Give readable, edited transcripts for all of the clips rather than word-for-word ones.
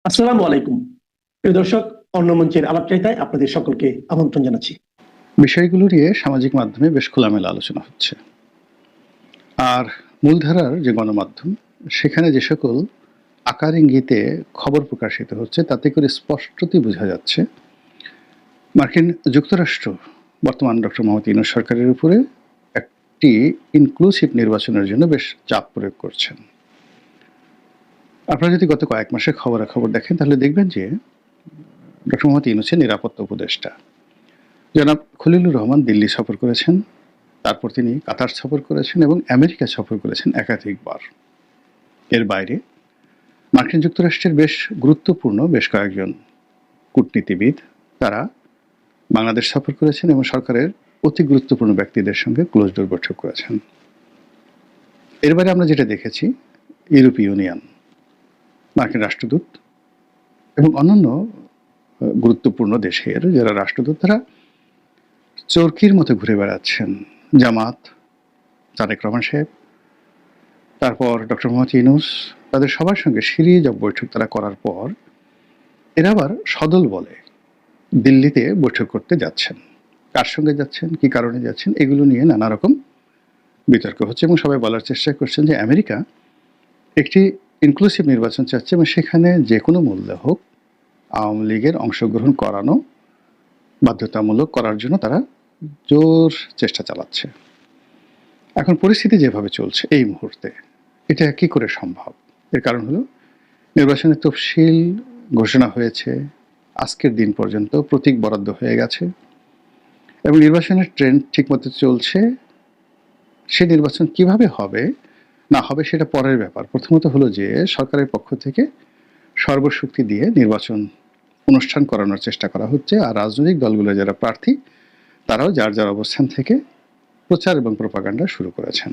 আসসালামু আলাইকুম। প্রিয় দর্শক, অন্য মঞ্চের আলাপচারিতায় আপনাদের সকলকে আমন্ত্রণ জানাচ্ছি। বিষয়গুলো নিয়ে সামাজিক মাধ্যমে বেশ খোলামেলা আলোচনা হচ্ছে। আর মূলধারার যে গণমাধ্যম, সেখানে যে সকল আকার ইঙ্গিতে খবর প্রকাশিত হচ্ছে, তাতে করে স্পষ্টতই বোঝা যাচ্ছে মার্কিন যুক্তরাষ্ট্র বর্তমান ডক্টর মোহাম্মদ ইউনূস সরকারের উপরে একটি ইনক্লুসিভ নির্বাচনের জন্য বেশ চাপ প্রয়োগ করছেন। আপনারা যদি গত কয়েক মাসের খবরাখবর দেখেন, তাহলে দেখবেন যে ডক্টর মোহাম্মদ ইউনূসের নিরাপত্তা উপদেষ্টা জনাব খলিলুর রহমান দিল্লি সফর করেছেন, তারপর তিনি কাতার সফর করেছেন এবং আমেরিকা সফর করেছেন একাধিকবার। এর বাইরে মার্কিন যুক্তরাষ্ট্রের বেশ গুরুত্বপূর্ণ বেশ কয়েকজন কূটনীতিবিদ তারা বাংলাদেশ সফর করেছেন এবং সরকারের অতি গুরুত্বপূর্ণ ব্যক্তিদের সঙ্গে ক্লোজ ডোর বৈঠক করেছেন। এর বাইরে আমরা যেটা দেখেছি, ইউরোপীয় ইউনিয়ন, মার্কিন রাষ্ট্রদূত এবং অন্যান্য গুরুত্বপূর্ণ দেশের যারা রাষ্ট্রদূত, তারা চরকির মতো ঘুরে বেড়াচ্ছেন। জামাত, তারেক রহমান সাহেব, তারপর ডক্টর মোহাম্মদ ইউনূস, তাদের সবার সঙ্গে সিরিজ অফ বৈঠক তারা করার পর এরা আবার সদল বলে দিল্লিতে বৈঠক করতে যাচ্ছেন। কার সঙ্গে যাচ্ছেন, কি কারণে যাচ্ছেন, এগুলো নিয়ে নানা রকম বিতর্ক হচ্ছে এবং সবাই বলার চেষ্টা করছেন যে আমেরিকা একটি ইনক্লুসিভ নির্বাচন চাচ্ছে এবং সেখানে যে কোনো মূল্যে হোক আওয়ামী লীগের অংশগ্রহণ করানো বাধ্যতামূলক করার জন্য তারা জোর চেষ্টা চালাচ্ছে। এখন পরিস্থিতি যেভাবে চলছে এই মুহূর্তে, এটা কি করে সম্ভব? এর কারণ হলো নির্বাচনের তফসিল ঘোষণা হয়েছে, আজকের দিন পর্যন্ত প্রতীক বরাদ্দ হয়ে গেছে এবং নির্বাচনের ট্রেন্ড ঠিকমতো চলছে। সে নির্বাচন কিভাবে হবে না হবে সেটা পরের ব্যাপার। প্রথমত হলো যে সরকারের পক্ষ থেকে সর্বশক্তি দিয়ে নির্বাচন অনুষ্ঠান করানোর চেষ্টা করা হচ্ছে, আর রাজনৈতিক দলগুলো যারা প্রার্থী তারাও যার যার অবস্থান থেকে প্রচার এবং প্রপাগান্ডা শুরু করেছেন।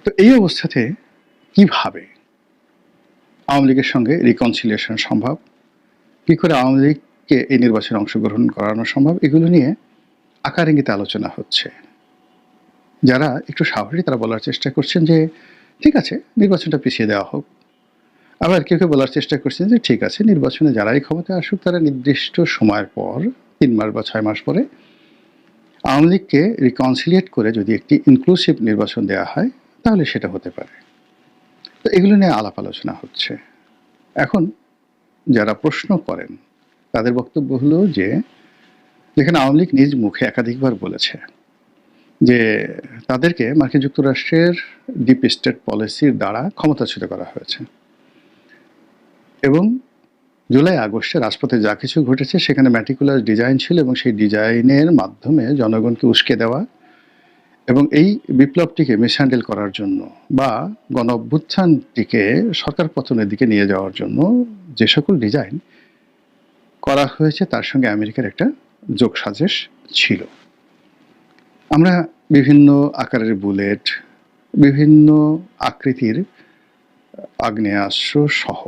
তো এই অবস্থাতে কিভাবে আওয়ামী লীগের সঙ্গে রিকনসিলিয়েশন সম্ভব, কী করে আওয়ামী লীগকে এই নির্বাচনে অংশগ্রহণ করানো সম্ভব, এগুলো নিয়ে আকার ইঙ্গিতে আলোচনা হচ্ছে। যারা একটু সাহসী তারা বলার চেষ্টা করছেন যে ঠিক আছে, নির্বাচনটা পিছিয়ে দেওয়া হোক। আবার কেউ কেউ বলার চেষ্টা করছেন যে ঠিক আছে, নির্বাচনে যারাই ক্ষমতায় আসুক তারা নির্দিষ্ট সময়ের পর 3 মাস বা 6 মাস পরে আওয়ামী লীগকে রিকনসিলিয়েট করে যদি একটি ইনক্লুসিভ নির্বাচন দেওয়া হয় তাহলে সেটা হতে পারে। তো এগুলো নিয়ে আলাপ আলোচনা হচ্ছে। এখন যারা প্রশ্ন করেন তাদের বক্তব্য হলো যে যেখানে আওয়ামী লীগ নিজ মুখে একাধিকবার বলেছে যে তাদেরকে মার্কিন যুক্তরাষ্ট্রের ডিপ স্টেট পলিসির দ্বারা ক্ষমতাচ্যুত করা হয়েছে এবং জুলাই আগস্টে রাজপথে যা কিছু ঘটেছে সেখানে ম্যাটিকুলার ডিজাইন ছিল এবং সেই ডিজাইনের মাধ্যমে জনগণকে উস্কে দেওয়া এবং এই বিপ্লবটিকে মিসহ্যান্ডেল করার জন্য বা গণ অভ্যুত্থানটিকে সরকার পতনের দিকে নিয়ে যাওয়ার জন্য যে সকল ডিজাইন করা হয়েছে তার সঙ্গে আমেরিকার একটা যোগসাজশ ছিল। আমরা বিভিন্ন আকারের বুলেট, বিভিন্ন আকৃতির আগ্নেয়াস্ত্র সহ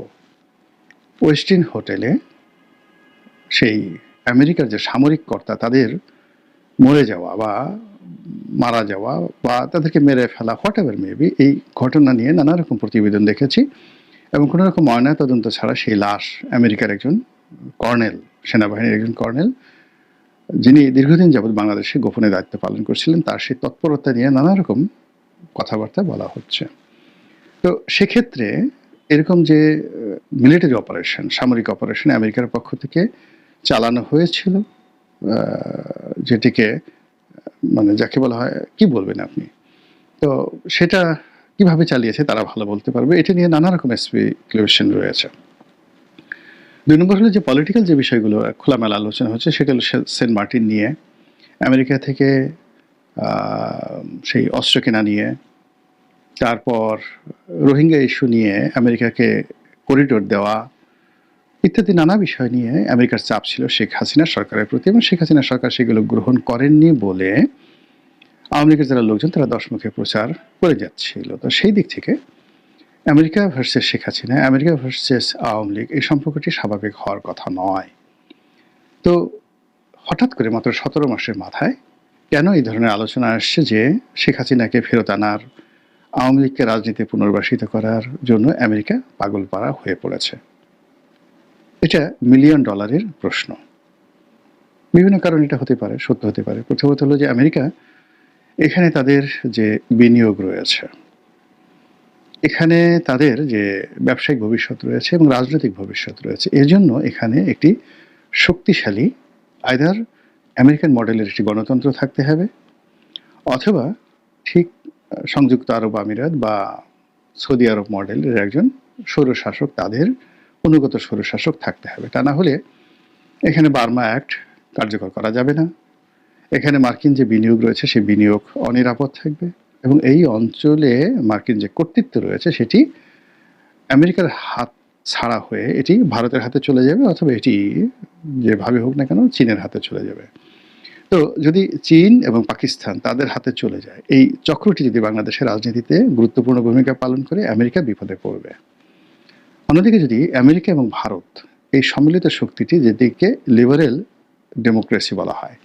ওয়েস্টিন হোটেলে সেই আমেরিকার যে সামরিক কর্তা তাদের মরে যাওয়া বা মারা যাওয়া বা তাদেরকে মেরে ফেলা, হোয়াট এভার মেবি, এই ঘটনা নিয়ে নানা রকম প্রতিবেদন দেখেছি এবং কোনো রকম ময়নাতদন্ত ছাড়া সেই লাশ আমেরিকার একজন কর্নেল, সেনাবাহিনীর একজন কর্নেল যিনি দীর্ঘদিন যাবৎ বাংলাদেশে গোপনে দায়িত্ব পালন করছিলেন, তার সেই তৎপরতা নিয়ে নানা রকম কথাবার্তা বলা হচ্ছে। তো সেক্ষেত্রে এরকম যে মিলিটারি অপারেশন, সামরিক অপারেশন আমেরিকার পক্ষ থেকে চালানো হয়েছিল, যেটিকে মানে যাকে বলা হয় কি বলবেন আপনি, তো সেটা কিভাবে চালিয়েছে তারা ভালো বলতে পারবে। এটা নিয়ে নানা রকম স্পেকুলেশন রয়েছে। 2 নম্বর হলো যে পলিটিক্যাল যে বিষয়গুলো খোলামেলা আলোচনা হচ্ছে সেটা হলো সেন্ট মার্টিন নিয়ে, আমেরিকা থেকে সেই অস্ত্র কেনা নিয়ে, তারপর রোহিঙ্গা ইস্যু নিয়ে আমেরিকাকে করিডোর দেওয়া ইত্যাদি নানা বিষয় নিয়ে আমেরিকার চাপ ছিল শেখ হাসিনা সরকারের প্রতি এবং শেখ হাসিনা সরকার সেগুলো গ্রহণ করেননি বলে আওয়ামী লীগের যারা লোকজন তারা দশমুখে প্রচার করে যাচ্ছিল। তো সেই দিক থেকে America versus Sheikh Hasina, America versus Awami League, এই সম্পর্কটি স্বাভাবিক হওয়ার কথা নয়। তো হঠাৎ করে মাত্র 17 মাসের মাথায় কেন এই ধরনের আলোচনা আসছে যে শেখ হাসিনাকে ফেরত আনার, আওয়ামী লীগকে রাজনীতি পুনর্বাসিত করার জন্য আমেরিকা পাগলপাড়া হয়ে পড়েছে। এটা মিলিয়ন ডলারের প্রশ্ন। বিভিন্ন কারণ এটা হতে পারে, সত্য হতে পারে। প্রথমত হলো যে আমেরিকা এখানে তাদের যে বিনিয়োগ রয়েছে, এখানে তাদের যে ব্যবসায়িক ভবিষ্যৎ রয়েছে এবং রাজনৈতিক ভবিষ্যৎ রয়েছে, এজন্য এখানে একটি শক্তিশালী আইদার আমেরিকান মডেলের একটি গণতন্ত্র থাকতে হবে, অথবা ঠিক সংযুক্ত আরব আমিরাত বা সৌদি আরব মডেলের একজন স্বৈরশাসক, তাদের অনুগত স্বৈরশাসক থাকতে হবে। তা না হলে এখানে বার্মা অ্যাক্ট কার্যকর করা যাবে না। এখানে মার্কিন যে বিনিয়োগ রয়েছে সেই বিনিয়োগ অনিরাপদ থাকবে এবং এই অঞ্চলে মার্কিন যে কর্তৃত্ব রয়েছে সেটি আমেরিকার হাত ছাড়া হয়ে এটি ভারতের হাতে চলে যাবে, অথবা এটি যেভাবে হোক না কেন চীনের হাতে চলে যাবে। তো যদি চীন এবং পাকিস্তান তাদের হাতে চলে যায়, এই চক্রটি যদি বাংলাদেশের রাজনীতিতে গুরুত্বপূর্ণ ভূমিকা পালন করে, আমেরিকা বিপদে পড়বে। অন্যদিকে যদি আমেরিকা এবং ভারত এই সম্মিলিত শক্তিটি, যেটিকে লিবারেল ডেমোক্রেসি বলা হয়,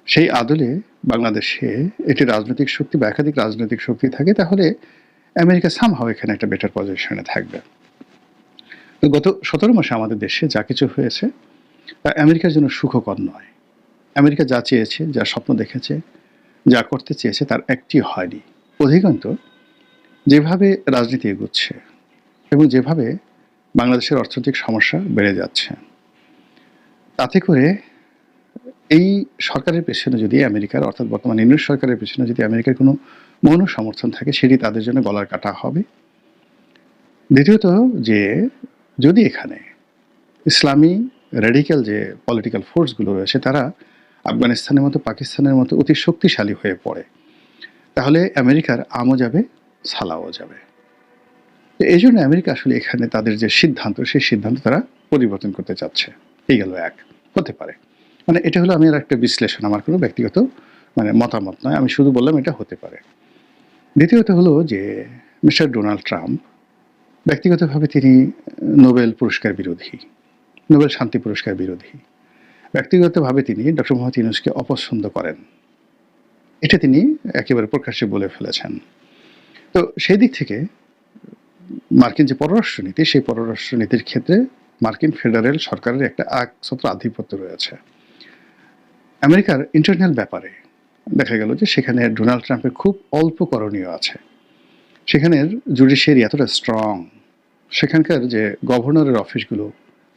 সেই আদলে বাংলাদেশে একটি রাজনৈতিক শক্তি বা একাধিক রাজনৈতিক শক্তি থাকে, তাহলে আমেরিকা সামহাও এখানে একটা বেটার পজিশনে থাকবে। তো গত 17 মাসে আমাদের দেশে যা কিছু হয়েছে তা আমেরিকার জন্য সুখকর নয়। আমেরিকা যা চেয়েছে, যা স্বপ্ন দেখেছে, যা করতে চেয়েছে, তার একটি হয়নি। অধিকন্তু যেভাবে রাজনীতি এগোচ্ছে এবং যেভাবে বাংলাদেশের অর্থনৈতিক সমস্যা বেড়ে যাচ্ছে, তাতে করে এই সরকারের পেছনে যদি আমেরিকার, অর্থাৎ বর্তমান ইউনিট সরকারের পেছনে যদি আমেরিকার কোনো মৌন সমর্থন থাকে, সেটি তাদের জন্য গলার কাটা হবে। দ্বিতীয়ত, যে যদি এখানে ইসলামী রেডিক্যাল যে পলিটিক্যাল ফোর্সগুলো রয়েছে তারা আফগানিস্তানের মতো, পাকিস্তানের মতো অতি শক্তিশালী হয়ে পড়ে, তাহলে আমেরিকার আমও যাবে, সালাও যাবে। এই জন্য আমেরিকা আসলে এখানে তাদের যে সিদ্ধান্ত, সেই সিদ্ধান্ত তারা পরিবর্তন করতে চাচ্ছে। এই গেল এক, হতে পারে। মানে এটা হলো আমি একটা বিশ্লেষণ, আমার কোনো ব্যক্তিগত মতামত নয়, আমি শুধু বললাম এটা হতে পারে। দ্বিতীয়ত হলো যে মিস্টার ডোনাল্ড ট্রাম্প ব্যক্তিগতভাবে তিনি নোবেল পুরস্কার বিরোধী, নোবেল শান্তি পুরস্কার বিরোধী। ব্যক্তিগতভাবে তিনি ডক্টর মোহাম্মদ ইউনূসকে অপছন্দ করেন, এটা তিনি একেবারে প্রকাশ্যে বলে ফেলেছেন। তো সেই দিক থেকে মার্কিন যে পররাষ্ট্রনীতি, সেই পররাষ্ট্রনীতির ক্ষেত্রে মার্কিন ফেডারেল সরকারের একটা একছত্র আধিপত্য রয়েছে। আমেরিকার ইন্টারনাল ব্যাপারে দেখা গেল যে সেখানে ডোনাল্ড ট্রাম্পের খুব অল্প করণীয় আছে। সেখানের জুডিশিয়ারি এতটা স্ট্রং, সেখানকার যে গভর্নরের অফিসগুলো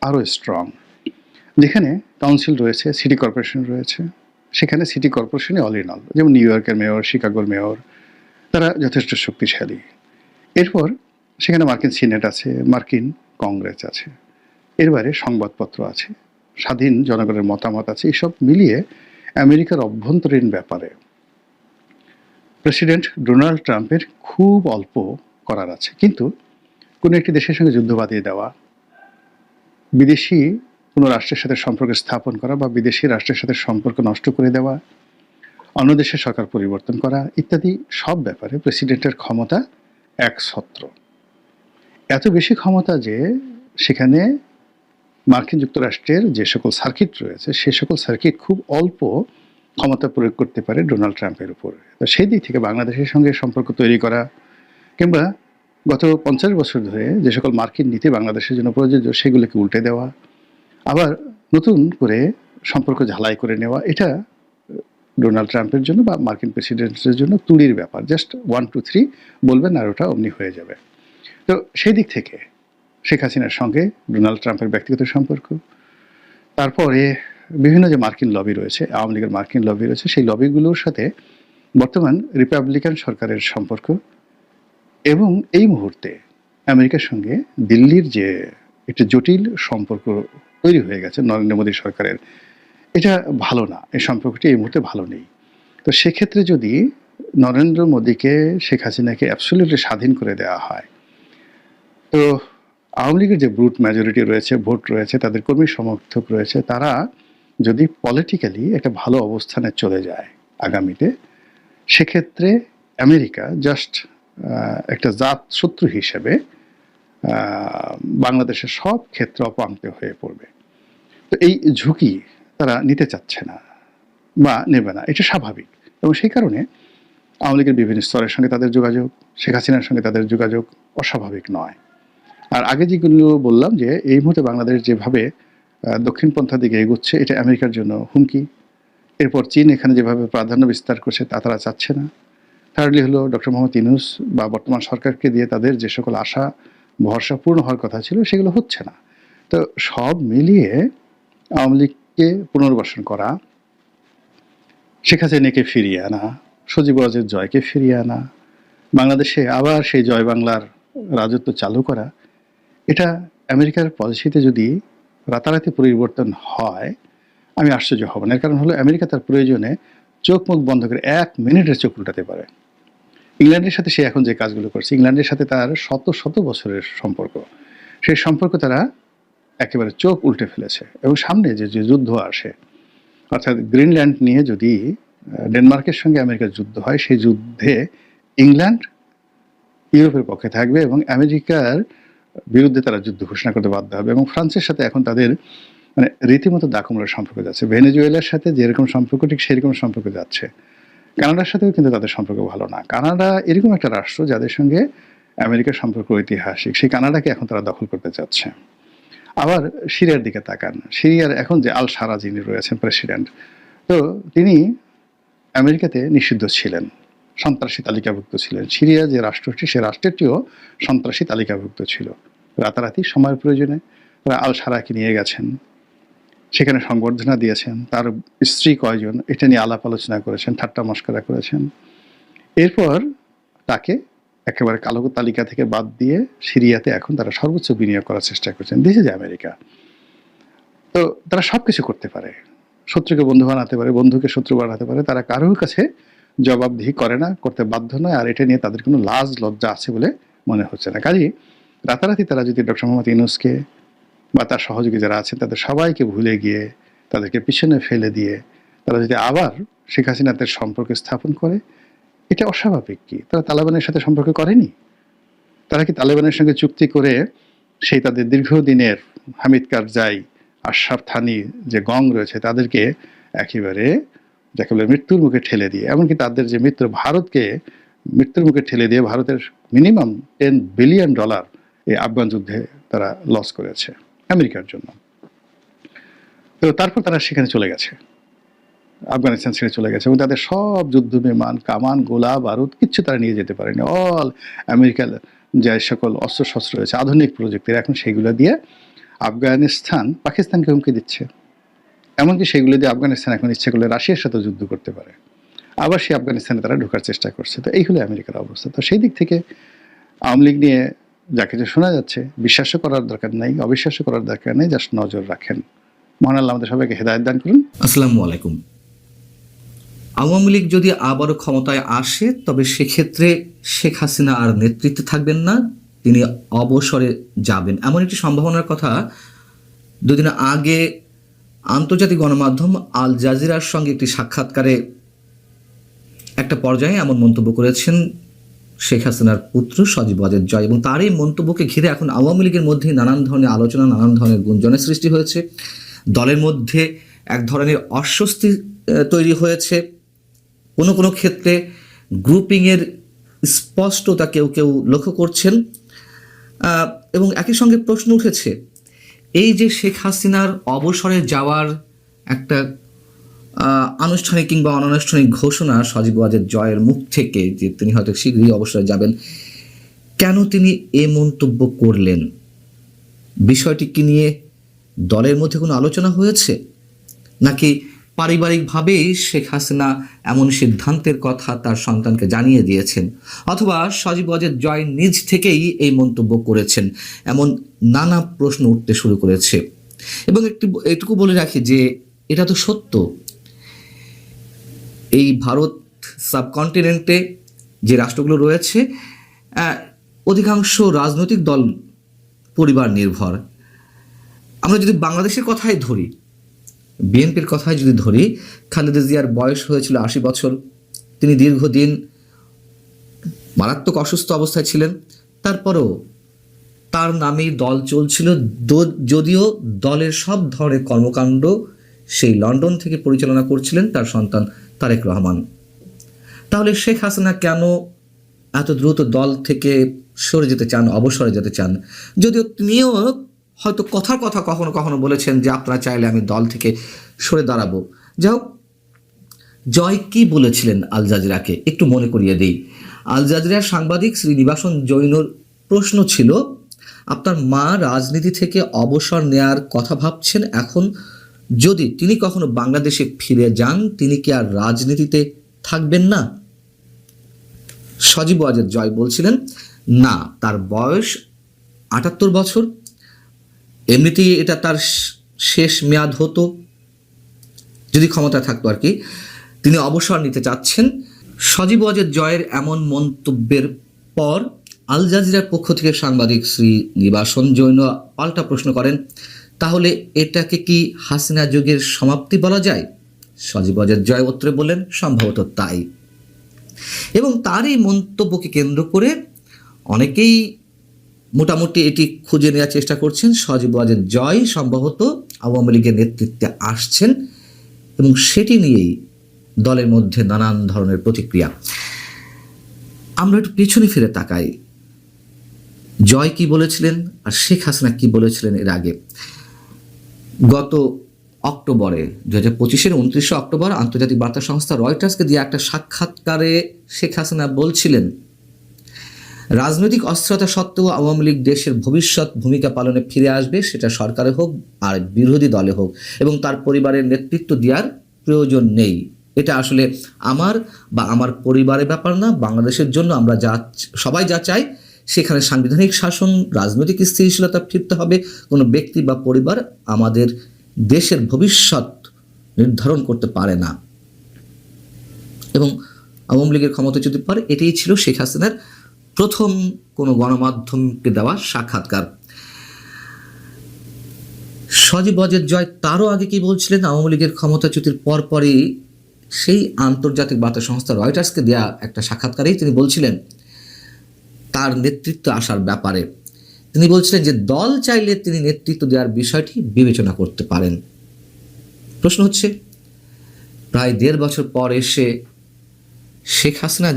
আরও স্ট্রং, যেখানে কাউন্সিল রয়েছে, সিটি কর্পোরেশন রয়েছে, সেখানে সিটি কর্পোরেশনে অল ইন অল, যেমন নিউ ইয়র্কের মেয়র, শিকাগোর মেয়র, তারা যথেষ্ট শক্তিশালী। এরপর সেখানে মার্কিন সিনেট আছে, মার্কিন কংগ্রেস আছে, এর বাইরে সংবাদপত্র আছে, স্বাধীন জনগণের মতামত আছে। এসব মিলিয়ে আমেরিকার অভ্যন্তরীণ ব্যাপারে প্রেসিডেন্ট ডোনাল্ড ট্রাম্পের খুব অল্প করার আছে। কিন্তু কোনো একটি দেশের সঙ্গে যুদ্ধ বাঁধিয়ে দেওয়া, বিদেশি কোনো রাষ্ট্রের সাথে সম্পর্ক স্থাপন করা বা বিদেশি রাষ্ট্রের সাথে সম্পর্ক নষ্ট করে দেওয়া, অন্য দেশের সরকার পরিবর্তন করা ইত্যাদি সব ব্যাপারে প্রেসিডেন্টের ক্ষমতা একছত্র। এত বেশি ক্ষমতা যে সেখানে মার্কিন যুক্তরাষ্ট্রের যে সকল সার্কিট রয়েছে, সে সকল সার্কিট খুব অল্প ক্ষমতা প্রয়োগ করতে পারে ডোনাল্ড ট্রাম্পের উপর। তো সেই দিক থেকে বাংলাদেশের সঙ্গে সম্পর্ক তৈরি করা, কিংবা গত 50 বছর ধরে যে সকল মার্কিন নীতি বাংলাদেশের জন্য প্রযোজ্য, সেগুলোকে উল্টে দেওয়া, আবার নতুন করে সম্পর্ক ঝালাই করে নেওয়া, এটা ডোনাল্ড ট্রাম্পের জন্য বা মার্কিন প্রেসিডেন্টের জন্য তুলির ব্যাপার। জাস্ট 1 2 3 বলবেন আর ওটা অমনি হয়ে যাবে। তো সেই দিক থেকে শেখ হাসিনার সঙ্গে ডোনাল্ড ট্রাম্পের ব্যক্তিগত সম্পর্ক, তারপরে বিভিন্ন যে মার্কিন লবি রয়েছে, আওয়ামী লীগের মার্কিন লবি রয়েছে, সেই লবিগুলোর সাথে বর্তমান রিপাবলিকান সরকারের সম্পর্ক, এবং এই মুহূর্তে আমেরিকার সঙ্গে দিল্লির যে একটা জটিল সম্পর্ক তৈরি হয়ে গেছে নরেন্দ্র মোদী সরকারের, এটা ভালো না। এই সম্পর্কটি এই মুহূর্তে ভালো নেই। তো সেক্ষেত্রে যদি নরেন্দ্র মোদীকে, শেখ হাসিনাকে অ্যাবসলিউটলি স্বাধীন করে দেওয়া হয়, তো আওয়ামী লীগের যে ব্রুট মেজরিটি রয়েছে, ভোট রয়েছে, তাদের কর্মী সমর্থক রয়েছে, তারা যদি পলিটিক্যালি একটা ভালো অবস্থানে চলে যায় আগামীতে, সেক্ষেত্রে আমেরিকা জাস্ট একটা জাত শত্রু হিসেবে বাংলাদেশের সব ক্ষেত্রে অপাঙ্ক্ত হয়ে পড়বে। তো এই ঝুঁকি তারা নিতে চাচ্ছে না বা নেবে না, এটা স্বাভাবিক। এবং সেই কারণে আওয়ামী লীগের বিভিন্ন স্তরের সঙ্গে তাদের যোগাযোগ, শেখ হাসিনার সঙ্গে তাদের যোগাযোগ অস্বাভাবিক নয়। আর আগে যেগুলো বললাম যে এই মুহূর্তে বাংলাদেশ যেভাবে দক্ষিণপন্থা দিকে এগোচ্ছে, এটা আমেরিকার জন্য হুমকি। এরপর চীন এখানে যেভাবে প্রাধান্য বিস্তার করছে তা তারা চাচ্ছে না। থার্ডলি হলো ডক্টর মোহাম্মদ ইউনূস বা বর্তমান সরকারকে দিয়ে তাদের যে সকল আশা ভরসা পূর্ণ হওয়ার কথা ছিল সেগুলো হচ্ছে না। তো সব মিলিয়ে আওয়ামী লীগকে পুনর্বাসন করা, শেখ হাসিনাকে ফিরিয়ে আনা, সজীব ওয়াজেদ জয়কে ফিরিয়ে আনা, বাংলাদেশে আবার সেই জয় বাংলার রাজত্ব চালু করা, এটা আমেরিকার পলিসিতে যদি রাতারাতি পরিবর্তন হয় আমি আশ্চর্য হব না। এর কারণ হলো আমেরিকা তার প্রয়োজনে চোখ মুখ বন্ধ করে 1 মিনিটের চোখ উল্টাতে পারে। ইংল্যান্ডের সাথে সে এখন যে কাজগুলো করছে, ইংল্যান্ডের সাথে তার শত শত বছরের সম্পর্ক, সেই সম্পর্ক তারা একেবারে চোখ উল্টে ফেলেছে। এবং সামনে যে যে যুদ্ধ আসে, অর্থাৎ গ্রিনল্যান্ড নিয়ে যদি ডেনমার্কের সঙ্গে আমেরিকার যুদ্ধ হয়, সেই যুদ্ধে ইংল্যান্ড ইউরোপের পক্ষে থাকবে এবং আমেরিকার বিরুদ্ধে তারা যুদ্ধ ঘোষণা করতে বাধ্য হবে। এবং ফ্রান্সের সাথে এখন তাদের মানে রীতিমতো দাকুমরার সম্পর্ক যাচ্ছে। ভেনেজুয়েলার সাথে যেরকম সম্পর্ক ঠিক সেরকম সম্পর্ক যাচ্ছে। কানাডার সাথেও কিন্তু তাদের সম্পর্ক ভালো না। কানাডা এরকম একটা রাষ্ট্র যাদের সঙ্গে আমেরিকার সম্পর্ক ঐতিহাসিক, সেই কানাডাকে এখন তারা দখল করতে চাচ্ছে। আবার সিরিয়ার দিকে তাকান, সিরিয়ার এখন যে আল সারা যিনি রয়েছেন প্রেসিডেন্ট, তো তিনি আমেরিকাতে নিষিদ্ধ ছিলেন, সন্ত্রাসী তালিকাভুক্ত ছিলেন। সিরিয়া যে রাষ্ট্রটি, সে রাষ্ট্রটিও সন্ত্রাসী তালিকাভুক্ত ছিল। রাতারাতি সময়ের প্রয়োজনে তারা আল সারাকে নিয়ে গেছেন, সেখানে সংবর্ধনা দিয়েছেন, তার স্ত্রী কয়জন এটা নিয়ে আলাপ আলোচনা করেছেন, ঠাট্টা মশকরা করেছেন। এরপর তাকে একেবারে কালো তালিকা থেকে বাদ দিয়ে সিরিয়াতে এখন তারা সর্বোচ্চ বিনিয়োগ করার চেষ্টা করছেন। This is America. তো তারা সব কিছু করতে পারে, শত্রুকে বন্ধু বানাতে পারে, বন্ধুকে শত্রু বানাতে পারে। তারা কারোর কাছে জবাবদিহি করে না, করতে বাধ্য নয়। আর এটা নিয়ে তাদের কোনো লাজ লজ্জা আছে বলে মনে হচ্ছে না। কাজেই রাতারাতি তারা যদি ডক্টর মোহাম্মদ ইউনূসকে বা তার সহযোগী যারা আছেন তাদের সবাইকে ভুলে গিয়ে, তাদেরকে পিছনে ফেলে দিয়ে তারা যদি আবার শেখ হাসিনাদের সম্পর্ক স্থাপন করে, এটা অস্বাভাবিক কি? তারা তালেবানের সাথে সম্পর্ক করেনি? তারা কি তালেবানের সঙ্গে চুক্তি করে সেই তাদের দীর্ঘদিনের হামিদ কারজাই, আশরাফ থানি যে গং রয়েছে তাদেরকে একেবারে যাকে বলে মৃত্যুর মুখে ঠেলে দিয়ে, এমনকি তাদের যে মিত্র ভারতকে মৃত্যুর মুখে ঠেলে দিয়ে ভারতের মিনিমাম $10 বিলিয়ন এই আফগান যুদ্ধে তারা লস করেছে আমেরিকার জন্য। তো তারপর তারা সেখানে চলে গেছে, আফগানিস্তান ছেড়ে চলে গেছে এবং তাদের সব যুদ্ধ বিমান, কামান, গোলা বারুদ কিচ্ছু তারা নিয়ে যেতে পারেনি। অল আমেরিকার যে সকল অস্ত্রশস্ত্র রয়েছে আধুনিক প্রযুক্তির, এখন সেগুলো দিয়ে আফগানিস্তান পাকিস্তানকে হুমকি দিচ্ছে। এমনকি সেগুলো দিয়ে আফগানিস্তান এখন ইচ্ছে করলে রাশিয়ার সাথে যুদ্ধ করতে পারে। আবার সেই আফগানিস্তানে তারা ঢোকার চেষ্টা করছে। তো এই হলো আমেরিকার অবস্থা। তো সেই দিক থেকে আওয়ামী লীগ নিয়ে যা কিছু শোনা যাচ্ছে, বিশ্বাসও করার দরকার নাই, অবিশ্বাসও করার দরকার নেই, জাস্ট নজর রাখেন। মহান আল্লাহ আমাদের সবাইকে হেদায়েত দান করুন। আসসালামু আলাইকুম। আওয়ামী লীগ যদি আবারও ক্ষমতায় আসে তবে সেক্ষেত্রে শেখ হাসিনা আর নেতৃত্বে থাকবেন না, তিনি অবসরে যাবেন, এমন একটি সম্ভাবনার কথা দুদিন আগে আন্তর্জাতিক গণমাধ্যম আল জাজিরার সঙ্গে একটি সাক্ষাৎকারে একটা পর্যায়ে এমন মন্তব্য করেছেন শেখ হাসিনার পুত্র সজীব ওয়াজেদ জয়। এবং তার এই মন্তব্যকে ঘিরে এখন আওয়ামী লীগের মধ্যে নানান ধরনের আলোচনা, নানান ধরনের গুঞ্জনের সৃষ্টি হয়েছে। দলের মধ্যে এক ধরনের অস্বস্তি তৈরি হয়েছে। কোনো কোনো ক্ষেত্রে গ্রুপিংয়ের স্পষ্টতা কেউ কেউ লক্ষ্য করছেন। এবং একই সঙ্গে প্রশ্ন উঠেছে, এই যে শেখ হাসিনার অবসরে যাওয়ার একটা আনুষ্ঠানিক কিংবা অনানুষ্ঠানিক ঘোষণা সজীব ওয়াজেদ জয়ের মুখ থেকে যে তিনি হয়তো শীঘ্রই অবসরে যাবেন, কেন তিনি এ মন্তব্য করলেন? বিষয়টিকে নিয়ে দলের মধ্যে কোনো আলোচনা হয়েছে, নাকি পারিবারিকভাবেই শেখ হাসিনা এমন সিদ্ধান্তের কথা তার সন্তানকে জানিয়ে দিয়েছেন, অথবা সজীব ওয়াজেদ জয় নিজ থেকেই এই মন্তব্য করেছেন? এমন নানা প্রশ্ন উঠতে শুরু করেছে। এবং এটুকু বলে রাখি যে এটা তো সত্য, এই ভারত সাবকন্টিনেন্টে যে রাষ্ট্রগুলো রয়েছে অধিকাংশ রাজনৈতিক দল পরিবার নির্ভর। আমরা যদি বাংলাদেশের কথাই ধরি, বিএনপির কথাই যদি ধরি, খালেদা জিয়ার বয়স হয়েছিল 80 বছর। তিনি দীর্ঘদিন মারাত্মক অসুস্থ অবস্থায় ছিলেন, তারপরেও তার নামেই দল চলছিল, যদিও দলের সব ধরনের কর্মকাণ্ড সেই লন্ডন থেকে পরিচালনা করছিলেন তার সন্তান তারেক রহমান। তাহলে শেখ হাসিনা কেন এত দ্রুত দল থেকে সরে যেতে চান, অবসরে যেতে চান, যদিও তিনিও হয়তো কথার কথা কখনো কখনো বলেছেন যে আপনারা চাইলে আমি দল থেকে সরে দাঁড়াবো। যাই হোক, জয় কি বলেছিলেন আল জাজিরাকে একটু মনে করিয়ে দিই। আল জাজিরার সাংবাদিক শ্রীনিবাসন জৈনর প্রশ্ন ছিল, আপনার মা রাজনীতি থেকে অবসর নেয়ার কথা ভাবছেন, এখন যদি তিনি কখনো বাংলাদেশে ফিরে যান তিনি কি আর রাজনীতিতে থাকবেন না? সজীব ওয়াজেদ জয় বলছিলেন, না, তার বয়স ৭৮ বছর, এমনিতেই এটা তার শেষ মেয়াদ হতো যদি ক্ষমতা থাকতো আর কি। তিনি অবসর নিতে চাচ্ছেন। সজীব ওয়াজেদ জয়ের এমন মন্তব্যের পর আল জাজিরার পক্ষ থেকে সাংবাদিক শ্রী নিবাসন জৈন পাল্টা প্রশ্ন করেন, তাহলে এটাকে কি হাসিনা যুগের সমাপ্তি বলা যায়? সজীব ওয়াজেদ জয় উত্তরে বললেন, সম্ভবত তাই। এবং তার এই মন্তব্যকে কেন্দ্র করে অনেকেই মোটামুটি এটি খুঁজে নেওয়ার চেষ্টা করছেন। সজীব ওয়াজেদ জয় সম্ভবত আওয়ামী লীগের নেতৃত্বে আসছেন এবং সেটি নিয়েই দলের মধ্যে নানান ধরনের প্রতিক্রিয়া। আমরা একটু পেছনে ফিরে তাকাই, জয় কি বলেছিলেন আর শেখ হাসিনা কি বলেছিলেন এর আগে। গত অক্টোবরে 2025-এর 29শে অক্টোবর আন্তর্জাতিক বার্তা সংস্থা রয়টার্সকে দিয়ে একটা সাক্ষাৎকারে শেখ হাসিনা বলছিলেন, রাজনৈতিক অস্থিরতা সত্ত্বেও আওয়ামী লীগ দেশের ভবিষ্যৎ ভূমিকা পালনে ফিরে আসবে, সেটা সরকারে হোক আর বিরোধী দলে হোক, এবং তার পরিবারের নেতৃত্ব দেওয়ার প্রয়োজন নেই। এটা আসলে আমার বা আমার পরিবারের ব্যাপার না। বাংলাদেশের জন্য আমরা সবাই যা চাই সেখানে সাংবিধানিক শাসন, রাজনৈতিক স্থিতিশীলতা ফিরতে হবে। কোনো ব্যক্তি বা পরিবার আমাদের দেশের ভবিষ্যৎ নির্ধারণ করতে পারে না। এবং আওয়ামী লীগের ক্ষমতাচ্যুতির পর এটাই ছিল শেখ হাসিনার প্রথম কোনো গণমাধ্যমকে দেওয়া সাক্ষাৎকার। সজীব ওয়াজেদ জয় তারও আগে কি বলছিলেন, আওয়ামী লীগের ক্ষমতাচ্যুতির পরপরই সেই আন্তর্জাতিক বার্তা সংস্থা রয়টার্সকে দেওয়া একটা সাক্ষাৎকারেই তিনি বলছিলেন তার নেতৃত্ব আসার ব্যাপারে। তিনি বলছিলেন যে দল চাইলে তিনি নেতৃত্ব দেওয়ার বিষয়টি বিবেচনা করতে পারেন। প্রশ্ন হচ্ছে, প্রায় 1.5 বছর পর এসে শেখ হাসিনা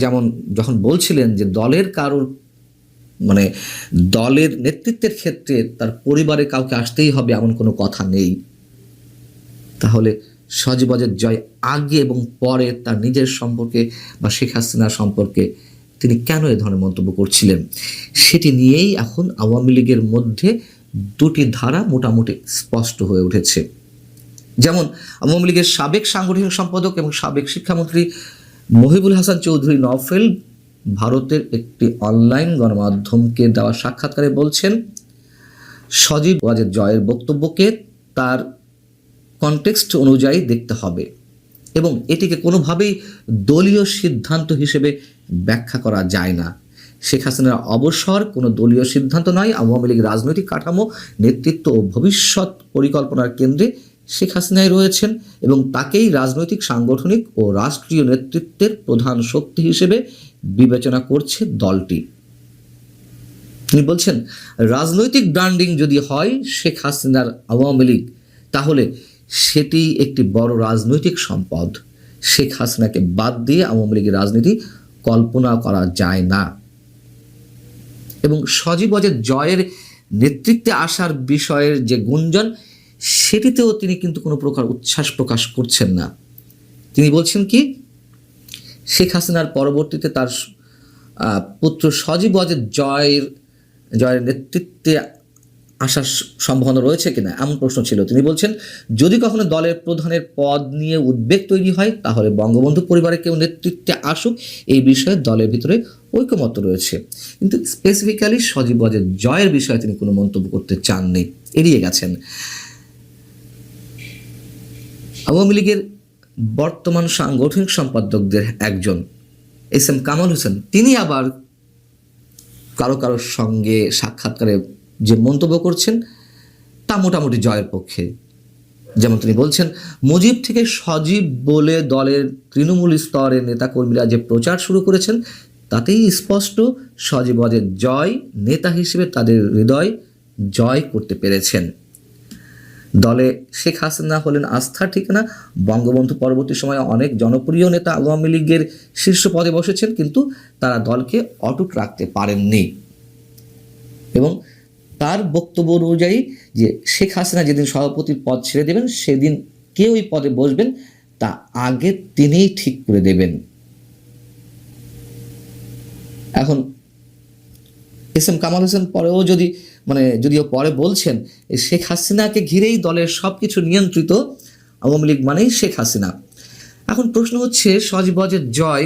যখন বলছিলেন যে দলের কারোর দলের নেতৃত্বের ক্ষেত্রে তার পরিবারে কাউকে আসতেই হবে এমন কোনো কথা নেই, তাহলে সজীব ওয়াজেদ জয় আগে এবং পরে তার নিজের সম্পর্কে বা শেখ হাসিনা সম্পর্কে তিনি কেন এ ধরনের মন্তব্য করছিলেন, সেটি নিয়েই এখন আওয়ামী লীগের মধ্যে দুটি ধারা মোটামুটি স্পষ্ট হয়ে উঠেছে। যেমন আওয়ামী লীগের সাবেক সাংগঠনিক সম্পাদক এবং সাবেক শিক্ষামন্ত্রী মহিবুল হাসান চৌধুরী নওফেল ভারতের একটি অনলাইন গণমাধ্যমকে দেওয়া সাক্ষাৎকারে বলছেন, সজীব ওয়াজেদ জয়ের বক্তব্যকে তার কনটেক্সট অনুযায়ী দেখতে হবে এবং এটিকে কোনোভাবেই দলীয় সিদ্ধান্ত হিসেবে ব্যাখ্যা করা যায় না। শেখ হাসিনার অবসর কোনো দলীয় সিদ্ধান্ত নয়। আওয়ামী লীগ রাজনৈতিক কাঠামো, নেতৃত্ব ও ভবিষ্যৎ পরিকল্পনার কেন্দ্রে শেখ হাসিনাই রয়েছেন এবং তাকেই রাজনৈতিক, সাংগঠনিক ও রাষ্ট্রীয় নেতৃত্বের প্রধান শক্তি হিসেবে বিবেচনা করছে দলটি। তিনি বলছেন, রাজনৈতিক ব্র্যান্ডিং যদি হয় শেখ হাসিনার আওয়ামী লীগ, তাহলে সেটি একটি বড় রাজনৈতিক সম্পদ। শেখ হাসিনাকে বাদ দিয়ে আওয়ামী লীগের রাজনীতি কল্পনা করা যায় না। এবং সজীব ওয়াজেদ জয়ের নেতৃত্বে আসার বিষয়ের যে গুঞ্জন, সেটিতেও তিনি কিন্তু কোনো প্রকার উচ্ছ্বাস প্রকাশ করছেন না। তিনি বলছেন কি, শেখ হাসিনার পরবর্তীতে তার পুত্র সজীব ওয়াজেদ জয়ের নেতৃত্বে আসার সম্ভাবনা রয়েছে কিনা এমন প্রশ্ন ছিল। তিনি বলছেন, যদি কখনো দলের প্রধানের পদ নিয়ে উদ্বেগ তৈরি হয় তাহলে বঙ্গবন্ধু পরিবারের কেউ নেতৃত্বে আসুক, এই বিষয়ে দলের ভিতরে ঐকমত্য রয়েছে। কিন্তু স্পেসিফিক্যালি সজীব ওয়াজেদ জয়ের বিষয়ে তিনি কোনো মন্তব্য করতে চাননি, এড়িয়ে গেছেন। আওয়ামী লীগের বর্তমান সাংগঠনিক সম্পাদকদের একজন এস এম কামাল হোসেন, তিনি আবার কারোর সঙ্গে সাক্ষাৎকারে যে মন্তব্য করছেন তা মোটামুটি জয়ের পক্ষে। যেমন তিনি বলছেন, মুজিব থেকে সজীব বলে দলের তৃণমূল স্তরের নেতাকর্মীরা যে প্রচার শুরু করেছেন তাতেই স্পষ্ট সজীব ওয়াজেদ জয় নেতা হিসেবে তাদের হৃদয় জয় করতে পেরেছেন। দলে শেখ হাসিনা হলেন আস্থার ঠিকানা। বঙ্গবন্ধু পরবর্তী সময়ে অনেক জনপ্রিয় নেতা আওয়ামী লীগের শীর্ষ পদে বসেছেন, কিন্তু তারা দলকে অটুট রাখতে পারেননি। এবং তার বক্তব্য অনুযায়ী যে শেখ হাসিনা যেদিন সভাপতির পদ ছেড়ে দেবেন সেদিন কে ওই পদে বসবেন তা আগে তিনিই ঠিক করে দেবেন। এখন এস এম কামাল হোসেন পরেও যদিও পরে বলছেন শেখ হাসিনাকে ঘিরেই দলের সবকিছু নিয়ন্ত্রিত, আওয়ামী লীগ মানেই শেখ হাসিনা। এখন প্রশ্ন হচ্ছে সজীব ওয়াজেদ জয়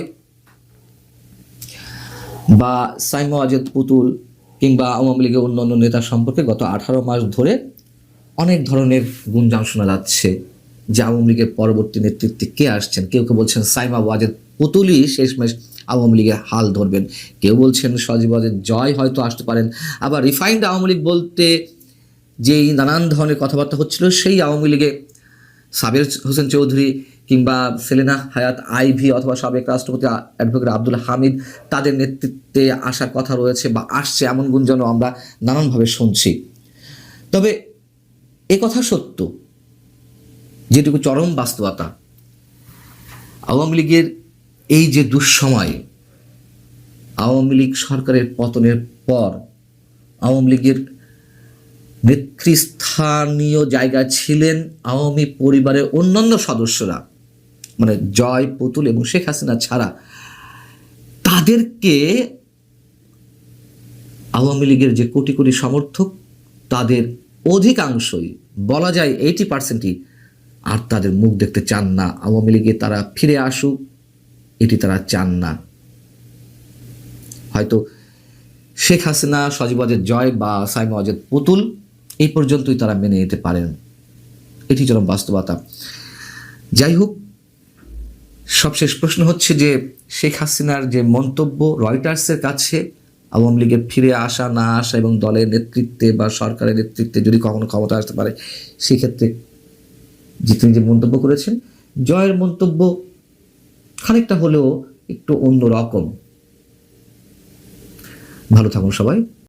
বা সাইমা ওয়াজেদ পুতুল কিংবা আওয়ামী লীগের অন্যান্য নেতা সম্পর্কে গত 18 মাস ধরে অনেক ধরনের গুঞ্জন শোনা যাচ্ছে যে আওয়ামী লীগের পরবর্তী নেতৃত্বে কে আসছেন। কেউ কেউ বলছেন সাইমা ওয়াজেদ পুতুলই শেষমেশ আওয়ামী লীগের হাল ধরবেন, কেউ বলছেন সজীব ওয়াজেদ জয় হয়তো আসতে পারেন, আবার রিফাইন্ড আওয়ামী লীগ বলতে যেই নানান ধরনের কথাবার্তা হচ্ছিল সেই আওয়ামী লীগে সাবের হোসেন চৌধুরী কিংবা সেলিনা হায়াত আইভি অথবা সাবেক রাষ্ট্রপতি অ্যাডভোকেট আব্দুল হামিদ তাদের নেতৃত্বে আসার কথা রয়েছে বা আসছে, এমন গুঞ্জনও আমরা নানানভাবে শুনছি। তবে এ কথা সত্য, যেটুকু চরম বাস্তবতা, আওয়ামী লীগের এই যে দুঃসময়, আওয়ামী লীগ সরকারের পতনের পর আওয়ামী লীগের নেতৃস্থানীয় জায়গায় ছিলেন আওয়ামী পরিবারের অন্যান্য সদস্যরা, মানে জয়, পুতুল এবং শেখ হাসিনা ছাড়া, তাদেরকে আওয়ামী লীগের যে কোটি কোটি সমর্থক তাদের অধিকাংশই, বলা যায় 80%ই আর তাদের মুখ দেখতে চান না। আওয়ামী লীগে তারা ফিরে আসুক এটি তারা চান না। হয়তো শেখ হাসিনা, সজীব ওয়াজেদ জয় বা সাইমা ওয়াজেদ পুতুল এই পর্যন্তই তারা মেনে নিতে পারেন, এটি চরম বাস্তবতা। যাই হোক, সবশেষ প্রশ্ন হচ্ছে যে শেখ হাসিনার যে মন্তব্য রয়টার্সের কাছে আওয়ামী লীগের ফিরে আসা না আসা এবং দলের নেতৃত্বে বা সরকারের নেতৃত্বে যদি কখনো ক্ষমতা আসতে পারে, সেক্ষেত্রে যে তিনি যে মন্তব্য করেছেন, জয়ের মন্তব্য খানিকটা হলেও একটু অন্যরকম। ভালো থাকুন সবাই।